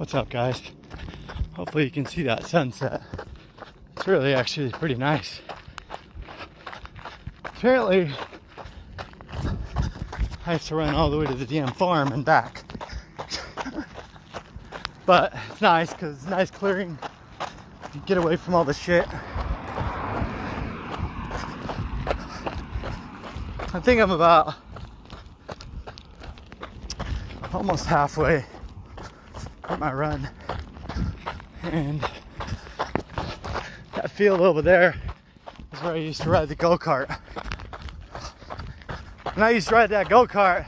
What's up, guys? Hopefully you can see that sunset. It's really actually pretty nice. Apparently, I have to run all the way to the damn farm and back. But it's nice because it's nice clearing. You get away from all the shit. I think I'm about almost halfway with my run, and that field over there is where I used to ride the go-kart. When I used to ride that go-kart,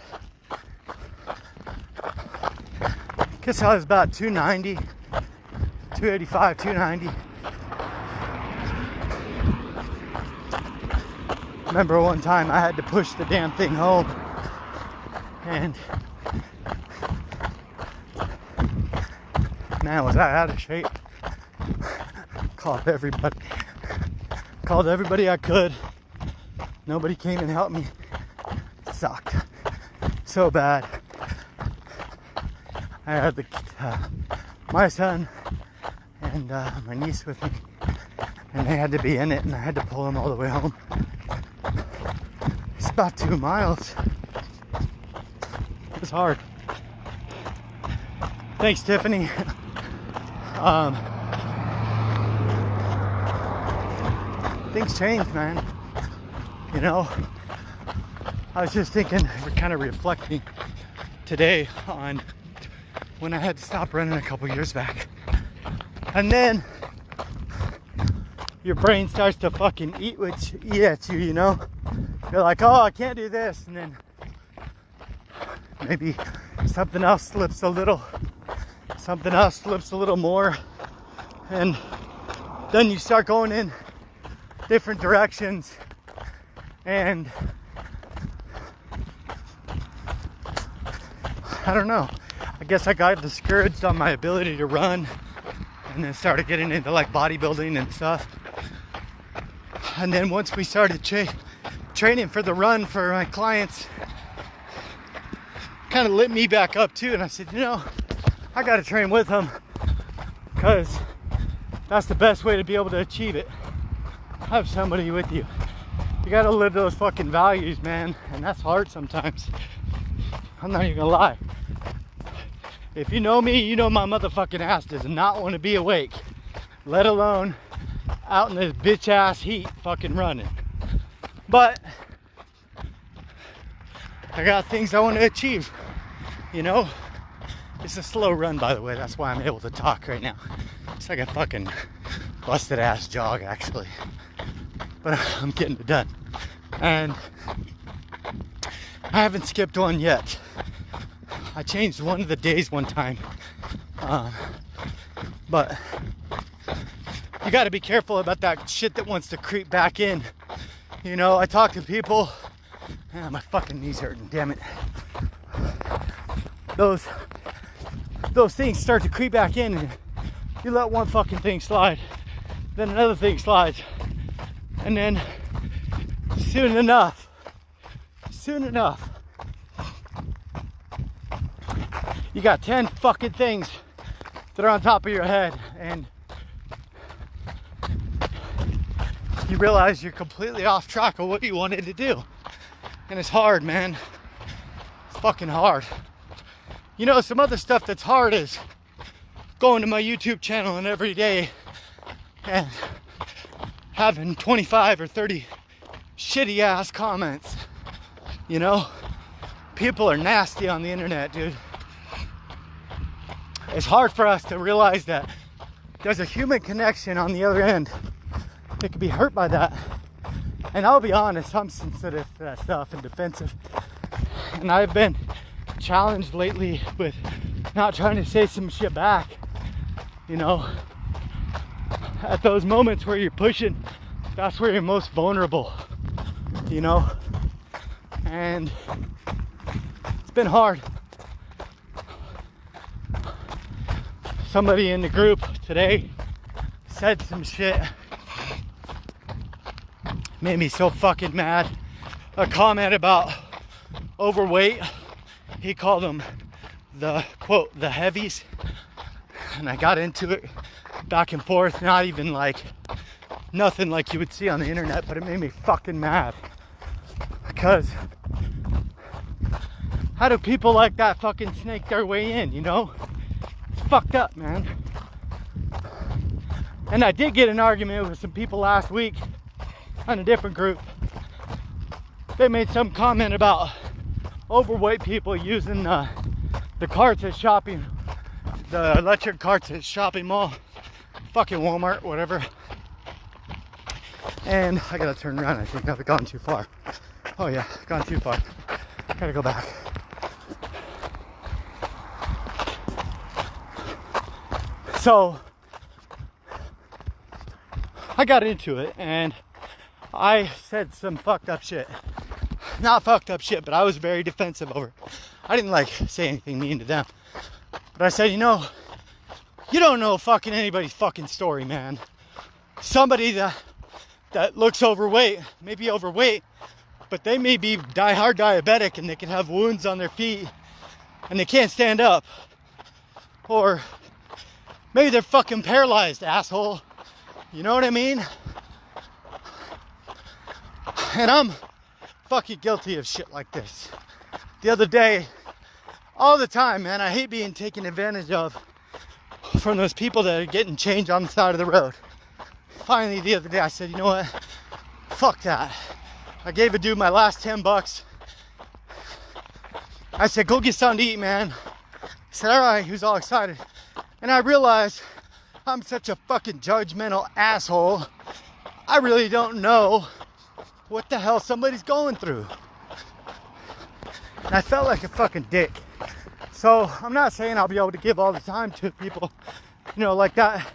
I guess I was about 290, 285, 290. Remember one time I had to push the damn thing home, and man, was I out of shape. Called everybody I could. Nobody came and helped me. It sucked so bad. I had my son and my niece with me, and they had to be in it, and I had to pull them all the way home. It's about 2 miles. It was hard. Thanks, Tiffany. Things change, man. You know, I was just thinking, we're kind of reflecting today on when I had to stop running a couple years back. And then your brain starts to fucking eat at you, you know? You're like, oh, I can't do this. And then maybe something else slips a little more. And then you start going in different directions. And I don't know. I guess I got discouraged on my ability to run, and then started getting into like bodybuilding and stuff. And then once we started training for the run for my clients, kind of lit me back up too. And I said, you know, I got to train with them because that's the best way to be able to achieve it. Have somebody with you. You got to live those fucking values, man. And that's hard sometimes. I'm not even gonna lie. If you know me, you know my motherfucking ass does not want to be awake, let alone out in this bitch ass heat fucking running. But I got things I want to achieve, you know. It's a slow run, by the way. That's why I'm able to talk right now. It's like a fucking busted ass jog, actually. But I'm getting it done. And I haven't skipped one yet. I changed one of the days one time. But you got to be careful about that shit that wants to creep back in. You know, I talk to people. Man, my fucking knees hurting, damn it. Those things start to creep back in, and you let one fucking thing slide, then another thing slides, and then soon enough, you got 10 fucking things that are on top of your head, and you realize you're completely off track of what you wanted to do. And it's hard, man. It's fucking hard. You know, some other stuff that's hard is going to my YouTube channel and every day and having 25 or 30 shitty ass comments. You know, people are nasty on the internet, dude. It's hard for us to realize that there's a human connection on the other end that could be hurt by that. And I'll be honest, I'm sensitive to that stuff and defensive. And I've been challenged lately with not trying to say some shit back. You know, at those moments where you're pushing, that's where you're most vulnerable. You know, and it's been hard. Somebody in the group today said some shit, made me so fucking mad. A comment about overweight. He called them the, quote, the heavies. And I got into it back and forth, not even like nothing like you would see on the internet, but it made me fucking mad. Because how do people like that fucking snake their way in, you know? It's fucked up, man. And I did get an argument with some people last week on a different group. They made some comment about overweight people using the carts at shopping, the electric carts at shopping mall, fucking Walmart, whatever. And I gotta turn around. I think I've gone too far. Oh yeah, gone too far. Gotta go back. So I got into it and I said some fucked up shit. Not fucked up shit, but I was very defensive over it. I didn't like say anything mean to them. But I said, you know, you don't know fucking anybody's fucking story, man. Somebody that looks overweight, maybe overweight, but they may be die-hard diabetic and they can have wounds on their feet and they can't stand up. Or maybe they're fucking paralyzed, asshole. You know what I mean? And I'm fucking guilty of shit like this. The other day, all the time, man, I hate being taken advantage of from those people that are getting change on the side of the road. Finally, the other day, I said, you know what? Fuck that. I gave a dude my last 10 bucks. I said, go get something to eat, man. He said, all right. He was all excited. And I realized I'm such a fucking judgmental asshole. I really don't know what the hell somebody's going through. And I felt like a fucking dick. So I'm not saying I'll be able to give all the time to people, you know, like that.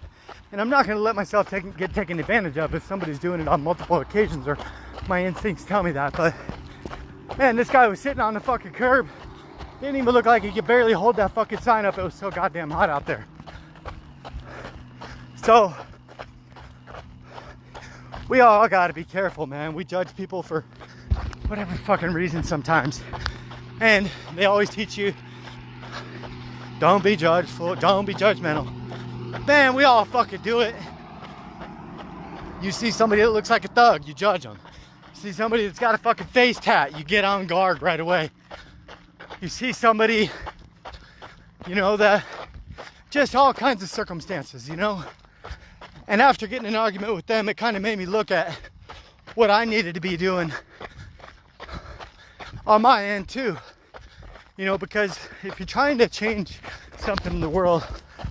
And I'm not going to let myself get taken advantage of if somebody's doing it on multiple occasions or my instincts tell me that. But man, this guy was sitting on the fucking curb. Didn't even look like he could barely hold that fucking sign up. It was so goddamn hot out there. So we all got to be careful, man. We judge people for whatever fucking reason sometimes. And they always teach you, don't be judgeful, don't be judgmental. Man, we all fucking do it. You see somebody that looks like a thug, you judge them. You see somebody that's got a fucking face tat, you get on guard right away. You see somebody, you know, that just all kinds of circumstances, you know. And after getting in an argument with them, it kind of made me look at what I needed to be doing on my end too. You know, because if you're trying to change something in the world,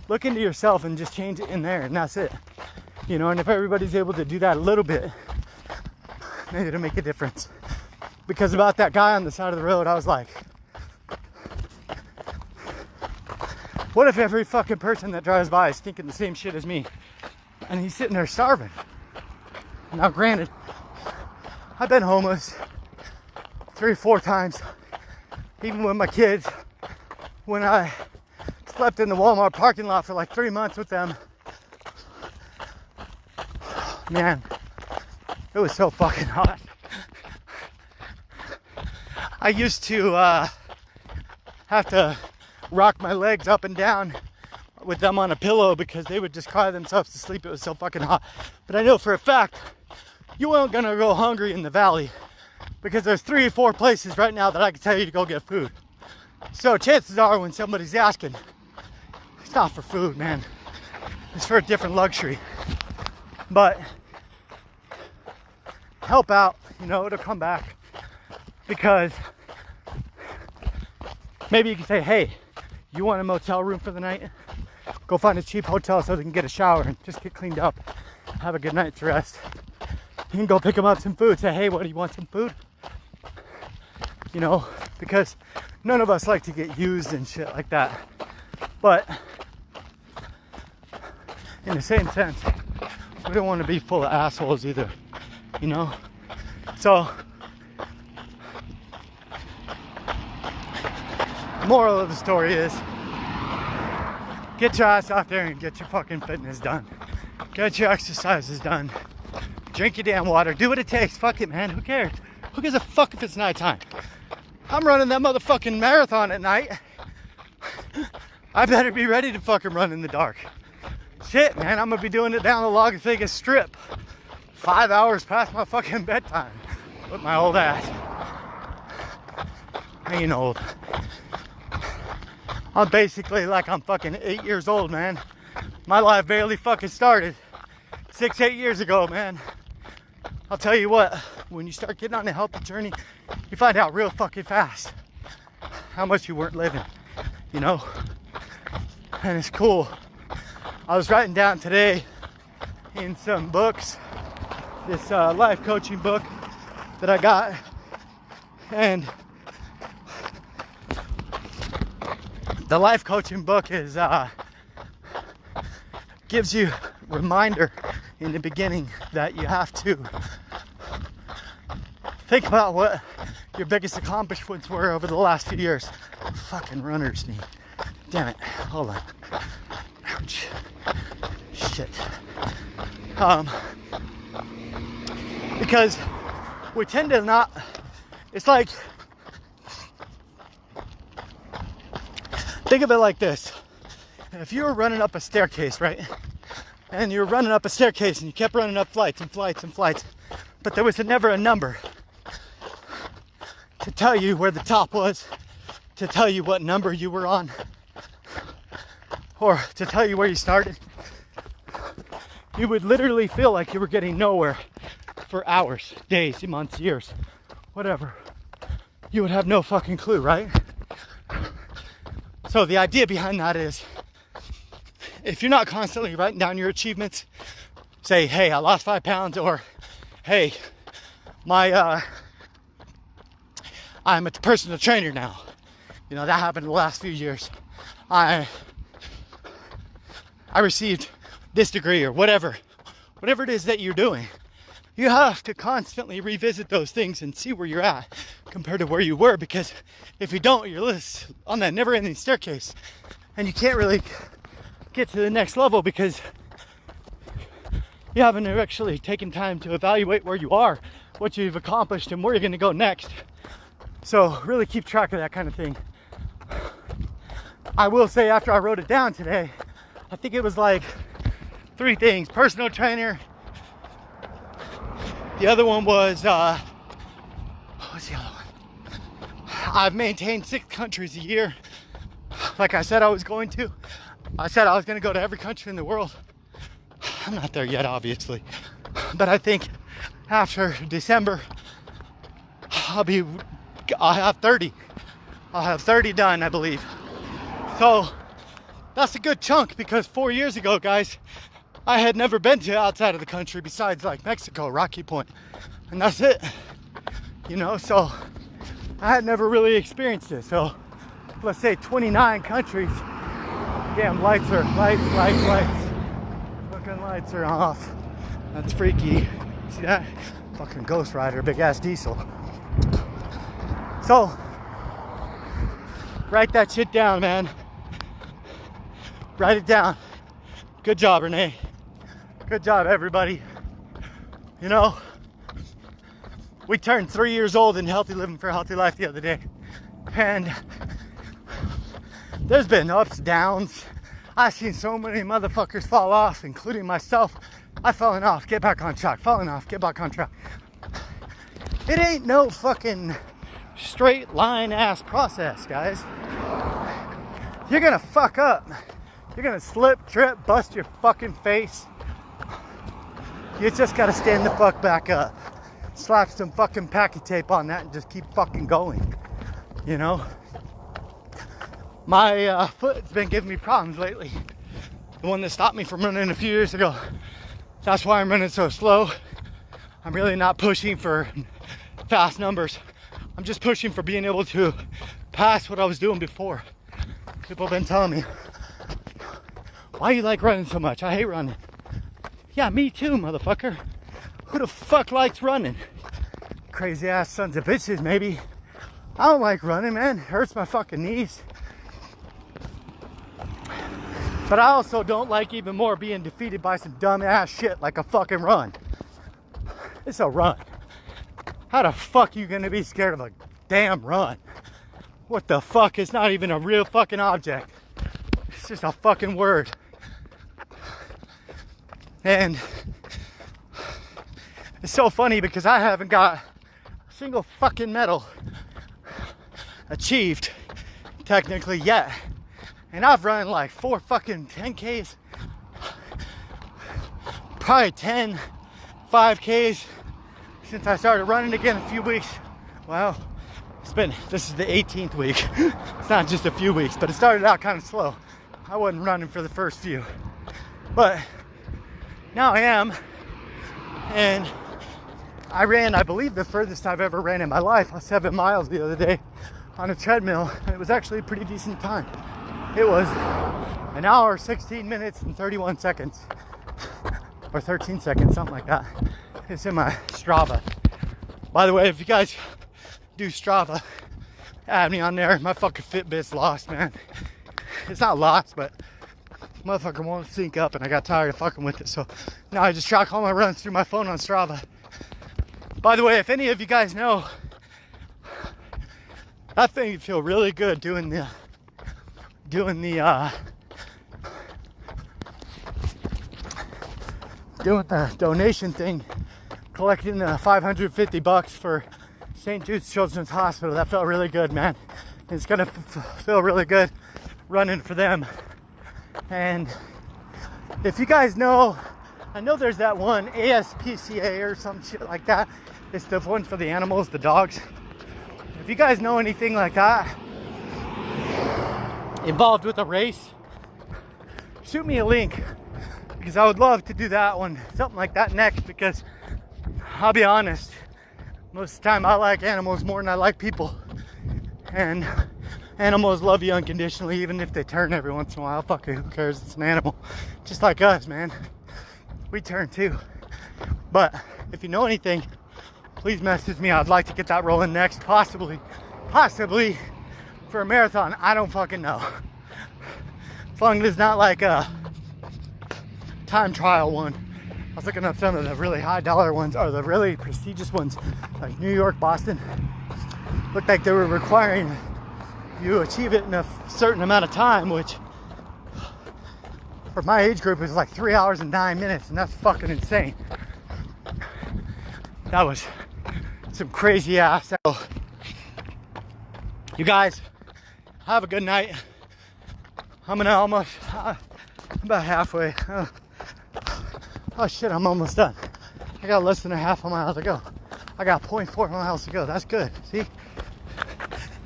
look into yourself and just change it in there, and that's it. You know, and if everybody's able to do that a little bit, maybe it'll make a difference. Because about that guy on the side of the road, I was like, what if every fucking person that drives by is thinking the same shit as me? And he's sitting there starving. Now granted, I've been homeless 3 or 4 times, even with my kids. When I slept in the Walmart parking lot for like 3 months with them, man, it was so fucking hot. I used to have to rock my legs up and down with them on a pillow because they would just cry themselves to sleep. It was so fucking hot. But I know for a fact you aren't gonna go hungry in the valley, because there's 3 or 4 places right now that I can tell you to go get food. So chances are when somebody's asking, it's not for food, man. It's for a different luxury. But help out, you know, it'll come back. Because maybe you can say, hey, you want a motel room for the night? Go find a cheap hotel so they can get a shower and just get cleaned up. Have a good night's rest. You can go pick them up some food. Say, hey, what, do you want some food? You know, because none of us like to get used and shit like that. But in the same sense, we don't want to be full of assholes either, you know? So, moral of the story is, get your ass out there and get your fucking fitness done. Get your exercises done. Drink your damn water. Do what it takes. Fuck it, man. Who cares? Who gives a fuck if it's nighttime? I'm running that motherfucking marathon at night. I better be ready to fucking run in the dark. Shit, man, I'm gonna be doing it down the Las Vegas Strip 5 hours past my fucking bedtime with my old ass. I ain't old. I'm basically like I'm fucking 8 years old, man. My life barely fucking started 6-8 years ago, man. I'll tell you what, when you start getting on a healthy journey, you find out real fucking fast how much you weren't living, you know? And it's cool. I was writing down today in some books, this life coaching book that I got, and the life coaching book is gives you a reminder in the beginning that you have to think about what your biggest accomplishments were over the last few years. Fucking runner's knee. Damn it. Hold on. Ouch. Shit. Because we tend to not, it's like, think of it like this. If you were running up a staircase, right? And you were running up a staircase and you kept running up flights and flights and flights, but there was never a number to tell you where the top was, to tell you what number you were on, or to tell you where you started. You would literally feel like you were getting nowhere for hours, days, months, years, whatever. You would have no fucking clue, right? So the idea behind that is, if you're not constantly writing down your achievements, say, hey, I lost 5 pounds, or hey, I'm a personal trainer now. You know, that happened in the last few years. I received this degree, or whatever it is that you're doing. You have to constantly revisit those things and see where you're at compared to where you were, because if you don't, you're on that never-ending staircase, and you can't really get to the next level because you haven't actually taken time to evaluate where you are, what you've accomplished, and where you're going to go next. So really keep track of that kind of thing. I will say, after I wrote it down today, I think it was like 3 things. Personal trainer. The other one was, what was the other one? I've maintained 6 countries a year. Like I said I was going to. I said I was going to go to every country in the world. I'm not there yet, obviously. But I think after December, I'll have 30. I'll have 30 done, I believe. So that's a good chunk, because 4 years ago, guys, I had never been to outside of the country besides like Mexico, Rocky Point, and that's it. You know, so I had never really experienced it. So let's say 29 countries. Damn, lights. Fucking lights are off. That's freaky. See that? Fucking Ghost Rider, big ass diesel. So, write that shit down, man. Write it down. Good job, Renee. Good job, everybody. You know, we turned 3 years old in Healthy Living for a Healthy Life the other day. And there's been ups, downs. I've seen so many motherfuckers fall off, including myself. I've fallen off, get back on track. Fallen off, get back on track. It ain't no fucking straight line ass process, guys. You're gonna fuck up. You're gonna slip, trip, bust your fucking face. You just gotta stand the fuck back up. Slap some fucking packy tape on that and just keep fucking going. You know? My foot's been giving me problems lately. The one that stopped me from running a few years ago. That's why I'm running so slow. I'm really not pushing for fast numbers. I'm just pushing for being able to pass what I was doing before. People have been telling me, why you like running so much? I hate running. Yeah, me too, motherfucker. Who the fuck likes running? Crazy ass sons of bitches, maybe. I don't like running, man. It hurts my fucking knees. But I also don't like even more being defeated by some dumb ass shit like a fucking run. It's a run. How the fuck are you gonna be scared of a damn run? What the fuck? It's not even a real fucking object. It's just a fucking word. And it's so funny because I haven't got a single fucking medal achieved technically yet. And I've run like 4 fucking 10Ks, probably 10 5Ks since I started running again a few weeks. Well, this is the 18th week. It's not just a few weeks, but it started out kind of slow. I wasn't running for the first few, but now I am. And I ran, I believe, the furthest I've ever ran in my life, 7 miles the other day on a treadmill. And it was actually a pretty decent time. It was 1 hour, 16 minutes, and 31 seconds. Or 13 seconds, something like that. It's in my Strava. By the way, if you guys do Strava, add me on there. My fucking Fitbit's lost, man. It's not lost, but motherfucker won't sync up, and I got tired of fucking with it. So now I just track all my runs through my phone on Strava. By the way, if any of you guys know, that thing you feel really good doing the donation thing, collecting the $550 for St. Jude's Children's Hospital. That felt really good, man. It's gonna feel really good running for them. And if you guys know, I know there's that one ASPCA or some shit like that. It's the one for the animals, the dogs. If you guys know anything like that involved with a race, shoot me a link, because I would love to do that one, something like that next, because I'll be honest, most of the time I like animals more than I like people. And animals love you unconditionally, even if they turn every once in a while. Fuck it, who cares? It's an animal. Just like us, man. We turn too. But if you know anything, please message me. I'd like to get that rolling next. Possibly for a marathon. I don't fucking know. As long as it's not like a time trial one. I was looking up some of the really high dollar ones, or the really prestigious ones, like New York, Boston. Looked like they were requiring you achieve it in a certain amount of time, which for my age group is like 3 hours and 9 minutes, and that's fucking insane. That was some crazy ass. You guys have a good night. I'm about halfway. Oh shit, I'm almost done. I got less than a half a mile to go. I got 0.4 miles to go. That's good. See?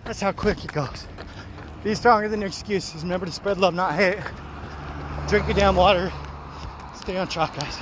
That's how quick it goes. Be stronger than your excuses. Remember to spread love, not hate. Drink your damn water. Stay on track, guys.